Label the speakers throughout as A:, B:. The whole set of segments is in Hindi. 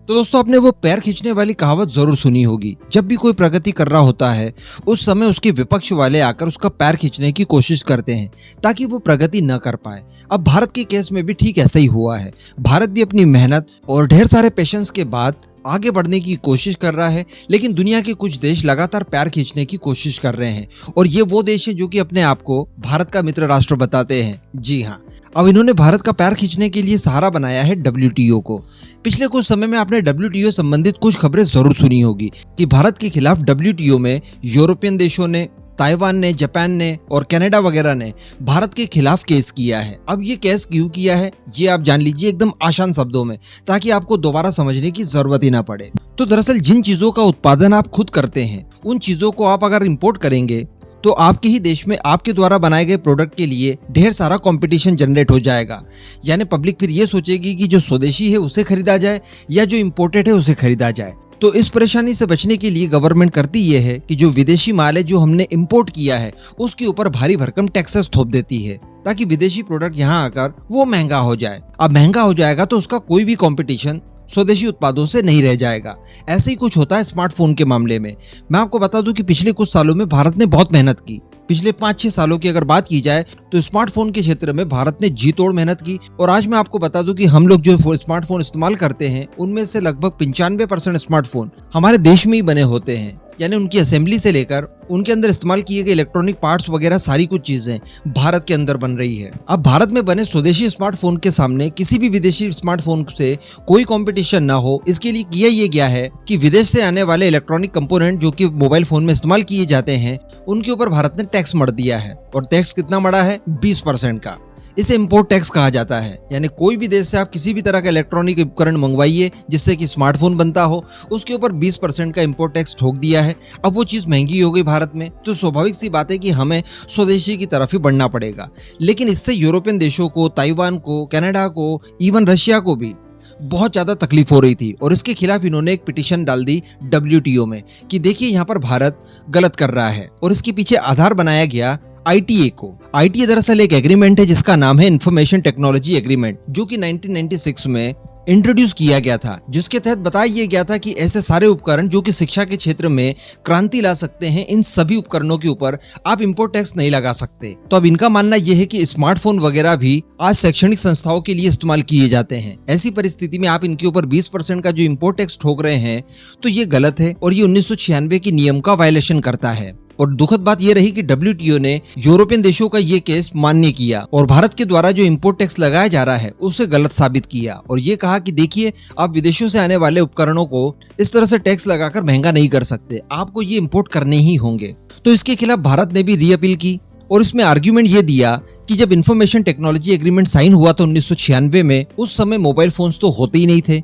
A: तो दोस्तों आपने वो पैर खींचने वाली कहावत जरूर सुनी होगी। जब भी कोई प्रगति कर रहा होता है उस समय उसके विपक्ष वाले आकर उसका पैर खींचने की कोशिश करते हैं ताकि वो प्रगति न कर पाए। अब भारत के केस में भी ठीक ऐसा ही हुआ है। भारत भी अपनी मेहनत और ढेर सारे पेशेंस के बाद आगे बढ़ने की कोशिश कर रहा है, लेकिन दुनिया के कुछ देश लगातार पैर खींचने की कोशिश कर रहे हैं और ये वो देश हैं जो कि अपने आप को भारत का मित्र राष्ट्र बताते हैं। जी हाँ, अब इन्होंने भारत का पैर खींचने के लिए सहारा बनाया है WTO को। पिछले कुछ समय में आपने WTO संबंधित कुछ खबरें जरूर सुनी होगी कि भारत के खिलाफ WTO में यूरोपियन देशों ने, ताइवान ने, जापान ने और कनाडा वगैरह ने भारत के खिलाफ केस किया है। अब ये केस क्यों किया है ये आप जान लीजिए एकदम आसान शब्दों में, ताकि आपको दोबारा समझने की जरूरत ही ना पड़े। तो दरअसल जिन चीजों का उत्पादन आप खुद करते हैं उन चीजों को आप अगर इंपोर्ट करेंगे तो आपके ही देश में आपके द्वारा बनाए गए प्रोडक्ट के लिए ढेर सारा कंपटीशन जनरेट हो जाएगा। यानी पब्लिक फिर ये सोचेगी कि जो स्वदेशी है उसे खरीदा जाए या जो इम्पोर्टेड है उसे खरीदा जाए। तो इस परेशानी से बचने के लिए गवर्नमेंट करती ये है कि जो विदेशी माल है जो हमने इंपोर्ट किया है उसके ऊपर भारी भरकम टैक्सेस थोप देती है ताकि विदेशी प्रोडक्ट यहाँ आकर वो महंगा हो जाए। अब महंगा हो जाएगा तो उसका कोई भी कंपटीशन स्वदेशी उत्पादों से नहीं रह जाएगा। ऐसे ही कुछ होता है स्मार्टफोन के मामले में। मैं आपको बता दूं कि पिछले कुछ सालों में भारत ने बहुत मेहनत की। पिछले 5-6 सालों की अगर बात की जाए तो स्मार्टफोन के क्षेत्र में भारत ने जी तोड़ मेहनत की। और आज मैं आपको बता दूं कि हम लोग जो स्मार्टफोन इस्तेमाल करते हैं उनमें से लगभग 95% स्मार्टफोन हमारे देश में ही बने होते हैं। यानी उनकी असेंबली से लेकर उनके अंदर इस्तेमाल किए गए इलेक्ट्रॉनिक पार्ट्स वगैरह सारी कुछ चीजें भारत के अंदर बन रही है। अब भारत में बने स्वदेशी स्मार्टफोन के सामने किसी भी विदेशी स्मार्टफोन से कोई कंपटीशन ना हो, इसके लिए किया ये गया है कि विदेश से आने वाले इलेक्ट्रॉनिक कंपोनेंट जो कि मोबाइल फोन में इस्तेमाल किए जाते हैं उनके ऊपर भारत ने टैक्स मढ़ दिया है। और टैक्स कितना मढ़ा है? 20% का। इसे इंपोर्ट टैक्स कहा जाता है। यानी कोई भी देश से आप किसी भी तरह का इलेक्ट्रॉनिक उपकरण मंगवाइए जिससे कि स्मार्टफोन बनता हो, उसके ऊपर 20% का इंपोर्ट टैक्स ठोक दिया है। अब वो चीज़ महंगी हो गई भारत में, तो स्वाभाविक सी बात है कि हमें स्वदेशी की तरफ ही बढ़ना पड़ेगा। लेकिन इससे यूरोपियन देशों को, ताइवान को, कनाडा को, इवन रशिया को भी बहुत ज़्यादा तकलीफ हो रही थी और इसके खिलाफ इन्होंने एक पिटीशन डाल दी WTO में कि देखिए यहाँ पर भारत गलत कर रहा है। और इसके पीछे आधार बनाया गया ITA को। ITA दरअसल एक एग्रीमेंट है जिसका नाम है इंफॉर्मेशन टेक्नोलॉजी एग्रीमेंट, जो कि 1996 में इंट्रोड्यूस किया गया था, जिसके तहत बताया गया था कि ऐसे सारे उपकरण जो कि शिक्षा के क्षेत्र में क्रांति ला सकते हैं, इन सभी उपकरणों के ऊपर आप इंपोर्ट टैक्स नहीं लगा सकते। तो अब इनका मानना यह है कि स्मार्टफोन वगैरह भी आज शैक्षणिक संस्थाओं के लिए इस्तेमाल किए जाते हैं। ऐसी परिस्थिति में आप इनके ऊपर 20% का जो इंपोर्ट टैक्स ठोक रहे हैं तो ये गलत है और ये 1996 के नियम का वायलेशन करता है। और दुखद बात यह रही कि WTO ने यूरोपियन देशों का ये केस मान्य किया और भारत के द्वारा जो इंपोर्ट टैक्स लगाया जा रहा है उसे गलत साबित किया और ये कहा कि देखिए आप विदेशों से आने वाले उपकरणों को इस तरह से टैक्स लगाकर महंगा नहीं कर सकते, आपको ये इंपोर्ट करने ही होंगे। तो इसके खिलाफ भारत ने भी रीअपील की और इसमें आर्ग्यूमेंट ये दिया कि जब इंफॉर्मेशन टेक्नोलॉजी एग्रीमेंट साइन हुआ था 1996 में, उस समय मोबाइल फोन्स तो होते ही नहीं थे,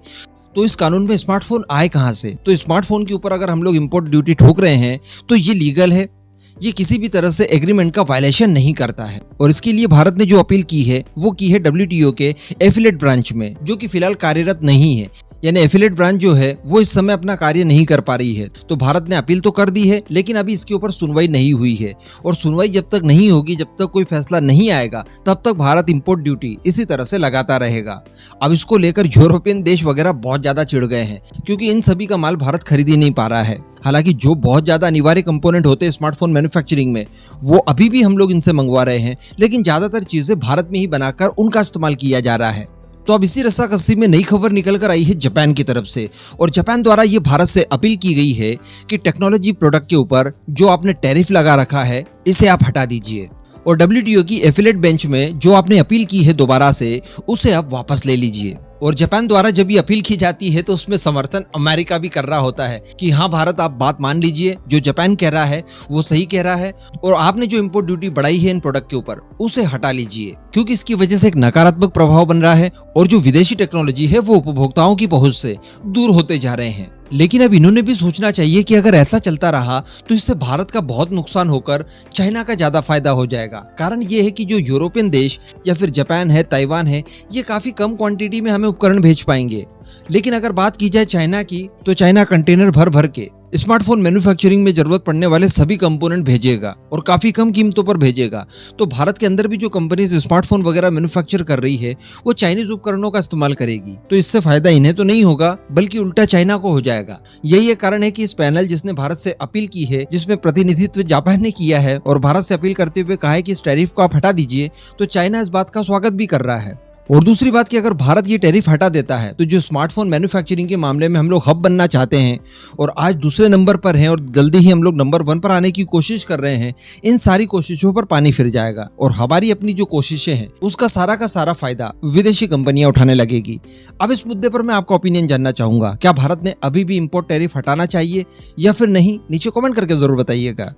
A: तो इस कानून में स्मार्टफोन आए कहां से? तो स्मार्टफोन के ऊपर अगर हम लोग इंपोर्ट ड्यूटी ठोक रहे हैं तो ये लीगल है, ये किसी भी तरह से एग्रीमेंट का वायलेशन नहीं करता है। और इसके लिए भारत ने जो अपील की है वो की है WTO के एफिलेट ब्रांच में, जो कि फिलहाल कार्यरत नहीं है। यानी एफिलेट ब्रांच जो है वो इस समय अपना कार्य नहीं कर पा रही है। तो भारत ने अपील तो कर दी है लेकिन अभी इसके ऊपर सुनवाई नहीं हुई है और सुनवाई जब तक नहीं होगी, जब तक कोई फैसला नहीं आएगा, तब तक भारत इंपोर्ट ड्यूटी इसी तरह से लगाता रहेगा। अब इसको लेकर यूरोपियन देश वगैरह बहुत ज्यादा चिढ़ गए हैं क्योंकि इन सभी का माल भारत खरीद ही नहीं पा रहा है। हालांकि जो बहुत ज्यादा अनिवार्य कंपोनेंट होते हैं स्मार्टफोन मैन्युफैक्चरिंग में वो अभी भी हम लोग इनसे मंगवा रहे हैं, लेकिन ज्यादातर चीजें भारत में ही बनाकर उनका इस्तेमाल किया जा रहा है। तो अब इसी रस्साकसी में नई खबर निकल कर आई है जापान की तरफ से और जापान द्वारा ये भारत से अपील की गई है कि टेक्नोलॉजी प्रोडक्ट के ऊपर जो आपने टैरिफ लगा रखा है इसे आप हटा दीजिए और WTO की एफिलेट बेंच में जो आपने अपील की है दोबारा से उसे आप वापस ले लीजिए। और जापान द्वारा जब ये अपील की जाती है तो उसमें समर्थन अमेरिका भी कर रहा होता है कि हाँ भारत आप बात मान लीजिए, जो जापान कह रहा है वो सही कह रहा है और आपने जो इंपोर्ट ड्यूटी बढ़ाई है इन प्रोडक्ट के ऊपर उसे हटा लीजिए, क्योंकि इसकी वजह से एक नकारात्मक प्रभाव बन रहा है और जो विदेशी टेक्नोलॉजी है वो उपभोक्ताओं की पहुंच से दूर होते जा रहे हैं। लेकिन अब इन्होंने भी सोचना चाहिए कि अगर ऐसा चलता रहा तो इससे भारत का बहुत नुकसान होकर चाइना का ज्यादा फायदा हो जाएगा। कारण ये है कि जो यूरोपियन देश या फिर जापान है, ताइवान है, ये काफी कम क्वांटिटी में हमें उपकरण भेज पाएंगे। लेकिन अगर बात की जाए चाइना की तो चाइना कंटेनर भर भर के स्मार्टफोन मैन्युफैक्चरिंग में जरूरत पड़ने वाले सभी कंपोनेंट भेजेगा और काफी कम कीमतों पर भेजेगा। तो भारत के अंदर भी जो कंपनीज स्मार्टफोन वगैरह मैन्युफैक्चर कर रही है वो चाइनीज उपकरणों का इस्तेमाल करेगी। तो इससे फायदा इन्हें तो नहीं होगा बल्कि उल्टा चाइना को हो जाएगा। यही एक कारण है कि इस पैनल जिसने भारत से अपील की है, जिसमें प्रतिनिधित्व जापान ने किया है और भारत से अपील करते हुए कहा है कि इस टैरिफ को आप हटा दीजिए, तो चाइना इस बात का स्वागत भी कर रहा है। और दूसरी बात कि अगर भारत ये टैरिफ हटा देता है तो जो स्मार्टफोन मैन्युफैक्चरिंग के मामले में हम लोग हब बनना चाहते हैं और आज दूसरे नंबर पर हैं और जल्दी ही हम लोग नंबर 1 पर आने की कोशिश कर रहे हैं, इन सारी कोशिशों पर पानी फिर जाएगा और हमारी अपनी जो कोशिशें हैं उसका सारा का सारा फायदा विदेशी कंपनियां उठाने लगेगी। अब इस मुद्दे पर मैं आपका ओपिनियन जानना चाहूंगा, क्या भारत ने अभी भी इंपोर्ट टैरिफ हटाना चाहिए या फिर नहीं? नीचे कमेंट करके जरूर बताइएगा।